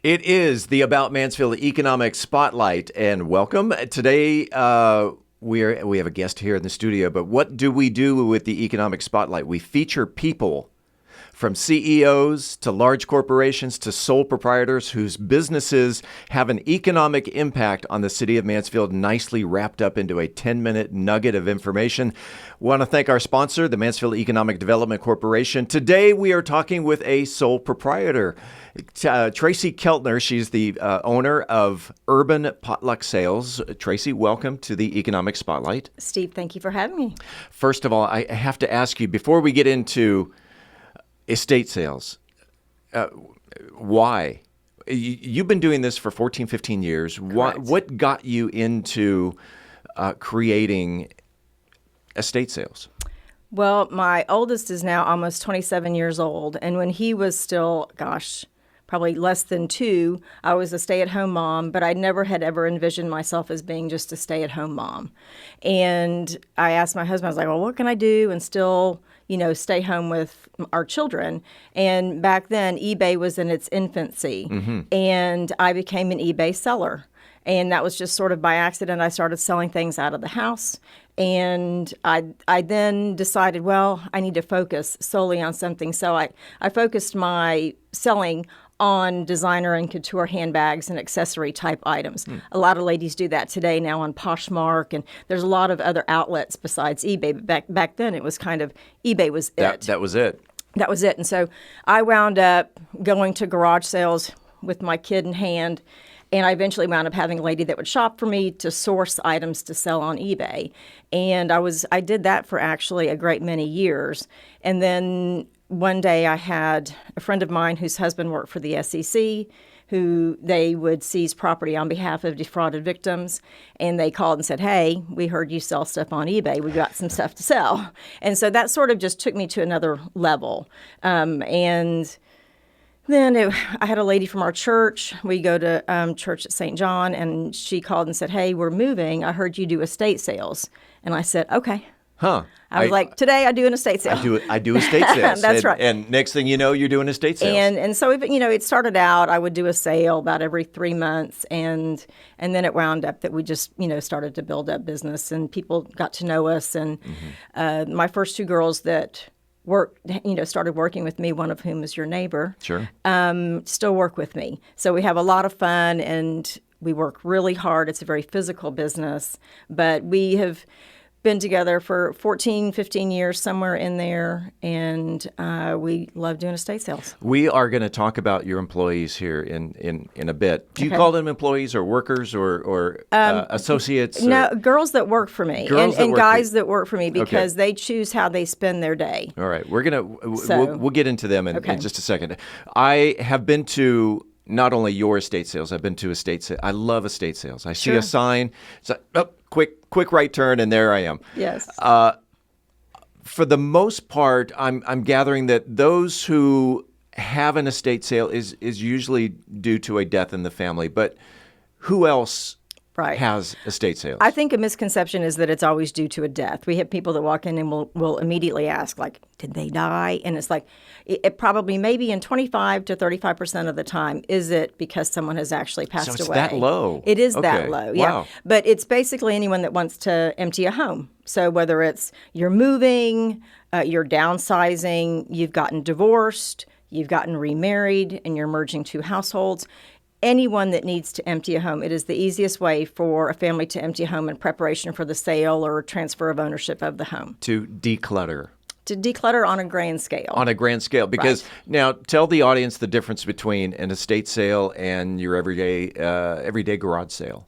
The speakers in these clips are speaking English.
It is the About Mansfield Economic Spotlight, and welcome. Today, we have a guest here in the studio, but what do we do with the Economic Spotlight? We feature people from CEOs to large corporations to sole proprietors whose businesses have an economic impact on the city of Mansfield, nicely wrapped up into a 10-minute nugget of information. We want to thank our sponsor, the Mansfield Economic Development Corporation. Today, we are talking with a sole proprietor, Tracy Keltner. She's the owner of Urban Potluck Sales. Tracy, welcome to the Economic Spotlight. Steve, thank you for having me. First of all, I have to ask you, before we get into estate sales, why? You've been doing this for 14, 15 years. What got you into creating estate sales? Well, my oldest is now almost 27 years old. And when he was still, probably less than 2, I was a stay-at-home mom, but I never had ever envisioned myself as being just a stay-at-home mom. And I asked my husband, I was like, well, what can I do and still stay home with our children? And back then, eBay was in its infancy, and I became an eBay seller. And that was just sort of by accident. I started selling things out of the house, and I then decided, well, I need to focus solely on something. So I focused my selling on designer and couture handbags and accessory type items. A lot of ladies do that today now on Poshmark, and there's a lot of other outlets besides eBay. But back then it was kind of, eBay was it. That was it. That was it. And so I wound up going to garage sales with my kid in hand, and I eventually wound up having a lady that would shop for me to source items to sell on eBay. And I did that for actually a great many years. And then one day I had a friend of mine whose husband worked for the SEC, who they would seize property on behalf of defrauded victims. And they called and said, hey, we heard you sell stuff on eBay. We got some stuff to sell. And so that sort of just took me to another level. And then I had a lady from our church. We go to church at St. John, and she called and said, hey, we're moving. I heard you do estate sales. And I said, okay. Huh. I was like, today I do an estate sale. I do estate sales. That's right. And next thing you know, you're doing estate sales. And so, it started out, I would do a sale about every 3 months. And then it wound up that we just, started to build up business, and people got to know us. And my first 2 girls that started working with me, one of whom is your neighbor, Sure. Still work with me. So we have a lot of fun, and we work really hard. It's a very physical business, but we have been together for 14, 15 years, somewhere in there, and we love doing estate sales. We are going to talk about your employees here in a bit. Do you call them employees or workers or associates? No, girls that work for me, and guys that work for me, because they choose how they spend their day. All right. We're going to we'll get into them in just a second. I have been to not only your estate sales, I've been to estate sales. I love estate sales. I see a sign. It's like, oh, quick right turn, and there I am. Yes. For the most part, I'm gathering that those who have an estate sale is usually due to a death in the family. But who else has estate sales? I think a misconception is that it's always due to a death. We have people that walk in and will immediately ask, like, did they die? And it's like, it probably maybe in 25 to 35% of the time, is it because someone has actually passed away? So it's that low? It is that low, yeah. Wow. But it's basically anyone that wants to empty a home. So whether it's you're moving, you're downsizing, you've gotten divorced, you've gotten remarried, and you're merging 2 households, anyone that needs to empty a home, it is the easiest way for a family to empty a home in preparation for the sale or transfer of ownership of the home. To declutter. To declutter on a grand scale. On a grand scale. Because now tell the audience the difference between an estate sale and your everyday garage sale.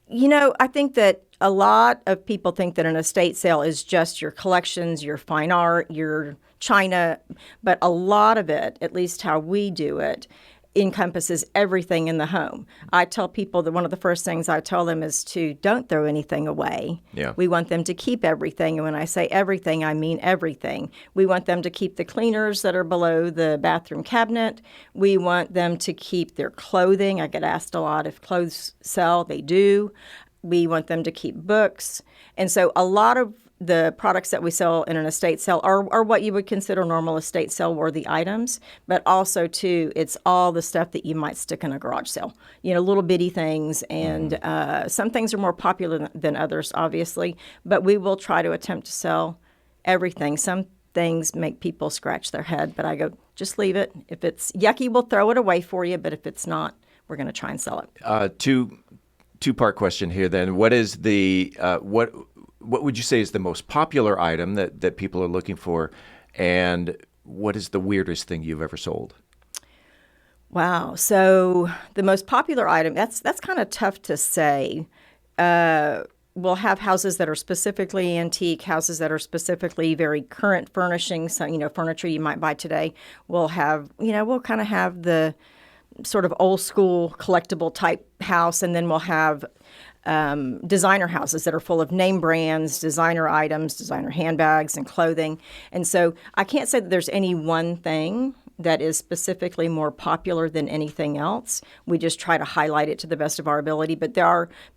I think that a lot of people think that an estate sale is just your collections, your fine art, your china, but a lot of it, at least how we do it, encompasses everything in the home. I tell people that one of the first things I tell them is to don't throw anything away. Yeah. We want them to keep everything. And when I say everything, I mean everything. We want them to keep the cleaners that are below the bathroom cabinet. We want them to keep their clothing. I get asked a lot if clothes sell. They do. We want them to keep books. And so a lot of the products that we sell in an estate sale are what you would consider normal estate sale worthy items, but also too, it's all the stuff that you might stick in a garage sale, little bitty things. And some things are more popular than others, obviously, but we will try to attempt to sell everything. Some things make people scratch their head, but I go, just leave it. If it's yucky, we'll throw it away for you, but if it's not, we're going to try and sell it. Two-part question here then. What is the what would you say is the most popular item that people are looking for, and what is the weirdest thing you've ever sold? Wow. So the most popular item, that's kind of tough to say. We'll have houses that are specifically antique, houses that are specifically very current furnishings, so, furniture you might buy today. We'll have, we'll kind of have the sort of old school collectible type house, and then we'll have designer houses that are full of name brands, designer items, designer handbags and clothing. And so I can't say that there's any one thing that is specifically more popular than anything else. We just try to highlight it to the best of our ability. But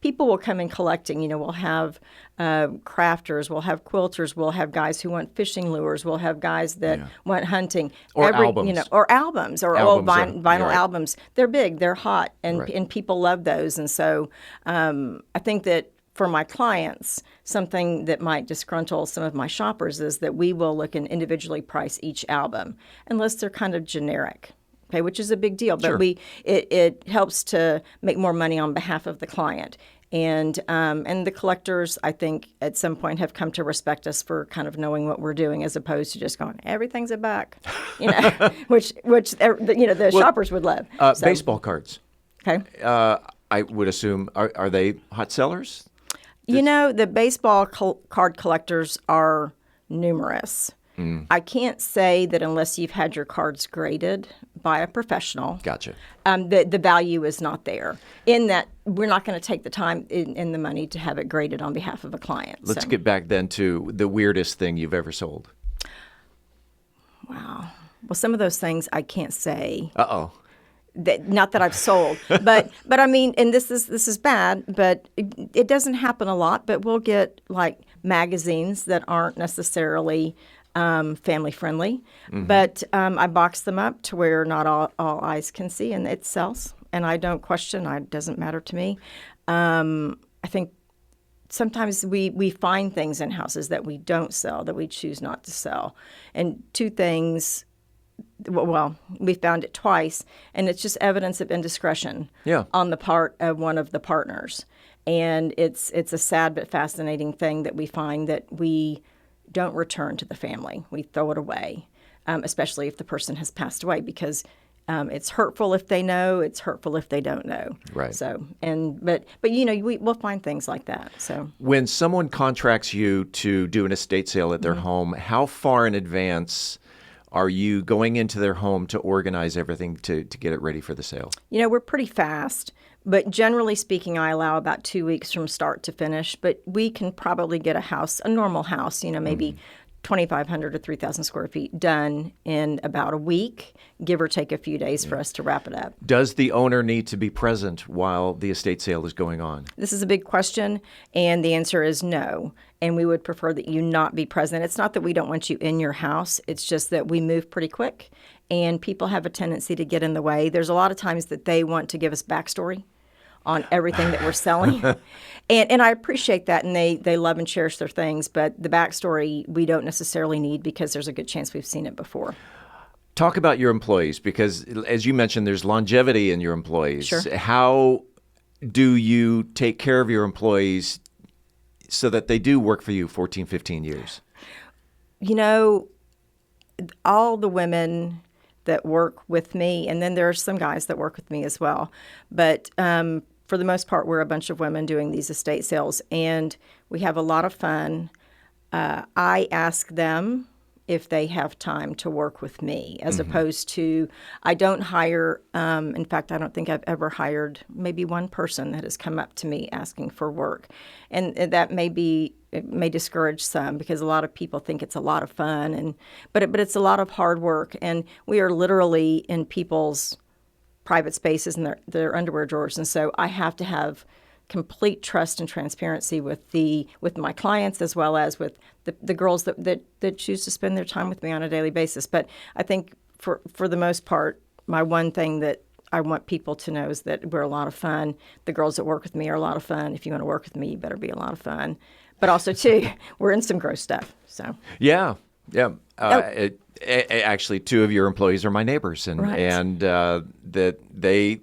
people will come in collecting. We'll have crafters, we'll have quilters, we'll have guys who want fishing lures, we'll have guys that want hunting. Or albums. Or albums, or old vinyl albums. They're big, they're hot, and people love those. And so I think that for my clients, something that might disgruntle some of my shoppers is that we will look and individually price each album, unless they're kind of generic, okay, which is a big deal. But it helps to make more money on behalf of the client. And the collectors, I think, at some point have come to respect us for kind of knowing what we're doing, as opposed to just going, everything's a buck, which the shoppers would love. Baseball cards. Okay. I would assume, are they hot sellers? The baseball card collectors are numerous. I can't say that unless you've had your cards graded by a professional. Gotcha. The value is not there, in that we're not going to take the time and the money to have it graded on behalf of a client. Let's get back then to the weirdest thing you've ever sold. Wow. Well, some of those things I can't say. Uh-oh. Not that I've sold, but I mean, and this is bad, but it doesn't happen a lot. But we'll get like magazines that aren't necessarily family friendly, but I box them up to where not all eyes can see, and it sells. And I don't question; it doesn't matter to me. I think sometimes we find things in houses that we don't sell, that we choose not to sell, and two things. Well, we found it twice, and it's just evidence of indiscretion on the part of one of the partners. And it's a sad but fascinating thing that we find that we don't return to the family. We throw it away, especially if the person has passed away, because it's hurtful if they know, it's hurtful if they don't know. Right. So, but we'll find things like that. So when someone contracts you to do an estate sale at their home, how far in advance are you going into their home to organize everything to get it ready for the sale? We're pretty fast, but generally speaking, I allow about 2 weeks from start to finish. But we can probably get a normal house, maybe 2,500 to 3,000 square feet done in about a week, give or take a few days for us to wrap it up. Does the owner need to be present while the estate sale is going on? This is a big question, and the answer is no. And we would prefer that you not be present. It's not that we don't want you in your house. It's just that we move pretty quick, and people have a tendency to get in the way. There's a lot of times that they want to give us backstory on everything that we're selling. And I appreciate that, and they love and cherish their things, but the backstory we don't necessarily need, because there's a good chance we've seen it before. Talk about your employees, because as you mentioned, there's longevity in your employees. Sure. How do you take care of your employees so that they do work for you 14, 15 years? All the women that work with me, and then there are some guys that work with me as well, but for the most part, we're a bunch of women doing these estate sales, and we have a lot of fun. I ask them if they have time to work with me, as opposed to, I don't hire, in fact, I don't think I've ever hired maybe one person that has come up to me asking for work. And that it may discourage some, because a lot of people think it's a lot of fun, but it's a lot of hard work. And we are literally in people's private spaces and their underwear drawers. And so I have to have complete trust and transparency with my clients as well as with the girls that choose to spend their time with me on a daily basis. But I think for the most part, my one thing that I want people to know is that we're a lot of fun. The girls that work with me are a lot of fun. If you want to work with me, you better be a lot of fun. But also, too, we're in some gross stuff. So yeah. Actually, two of your employees are my neighbors, and that they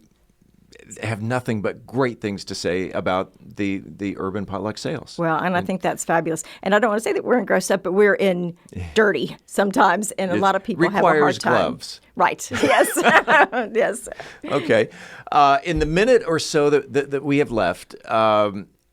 have nothing but great things to say about the Urban Potluck Sales. Well, and I think that's fabulous. And I don't want to say that we're in gross up, but we're in dirty sometimes, and a lot of people have a hard time. Requires gloves. Right. Yes. Yes. Okay. In the minute or so that we have left,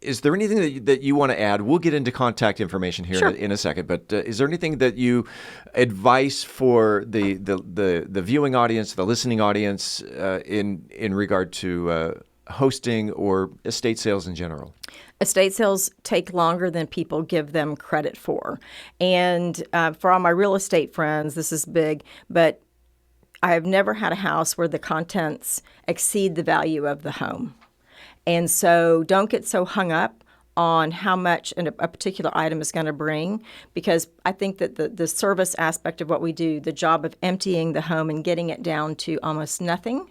is there anything that you want to add? We'll get into contact information here in a second, but is there anything that you advice for the viewing audience, the listening audience, in regard to hosting or estate sales in general? Estate sales take longer than people give them credit for. And for all my real estate friends, this is big, but I have never had a house where the contents exceed the value of the home. And so don't get so hung up on how much a particular item is going to bring, because I think that the service aspect of what we do, the job of emptying the home and getting it down to almost nothing,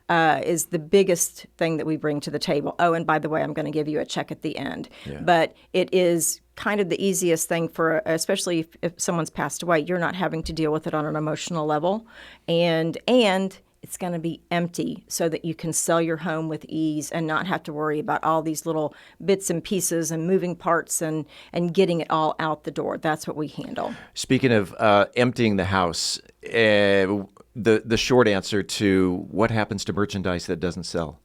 is the biggest thing that we bring to the table. Oh, and by the way, I'm going to give you a check at the end. Yeah. But it is kind of the easiest thing for, especially if someone's passed away, you're not having to deal with it on an emotional level. And it's going to be empty so that you can sell your home with ease and not have to worry about all these little bits and pieces and moving parts and getting it all out the door. That's what we handle. Speaking of emptying the house, the short answer to what happens to merchandise that doesn't sell?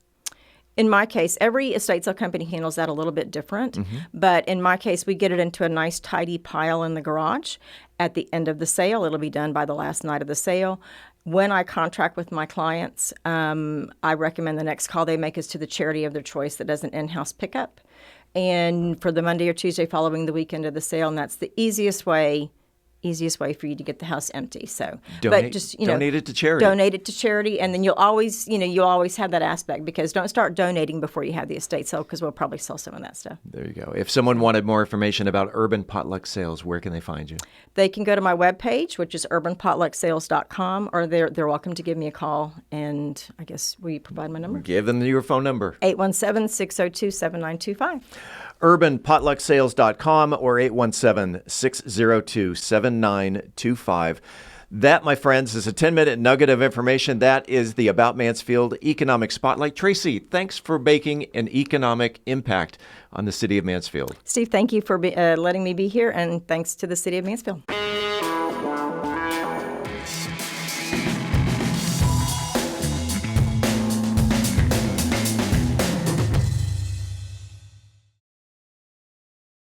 In my case, every estate sale company handles that a little bit different. Mm-hmm. But in my case, we get it into a nice, tidy pile in the garage. At the end of the sale, it'll be done by the last night of the sale. When I contract with my clients, I recommend the next call they make is to the charity of their choice that does an in-house pickup. And for the Monday or Tuesday following the weekend of the sale, and that's the easiest way for you to get the house empty. So, donate it to charity. Donate it to charity, and then you'll always have that aspect, because don't start donating before you have the estate sale, because we'll probably sell some of that stuff. There you go. If someone wanted more information about Urban Potluck Sales, where can they find you? They can go to my webpage, which is urbanpotlucksales.com, or they're welcome to give me a call, and I guess we provide my number. Give them your phone number. 817-602-7925. urbanpotlucksales.com or 817-602-7925. That, my friends, is a 10-minute nugget of information. That is the About Mansfield Economic Spotlight. Tracy, thanks for making an economic impact on the city of Mansfield. Steve, thank you for letting me be here, and thanks to the city of Mansfield.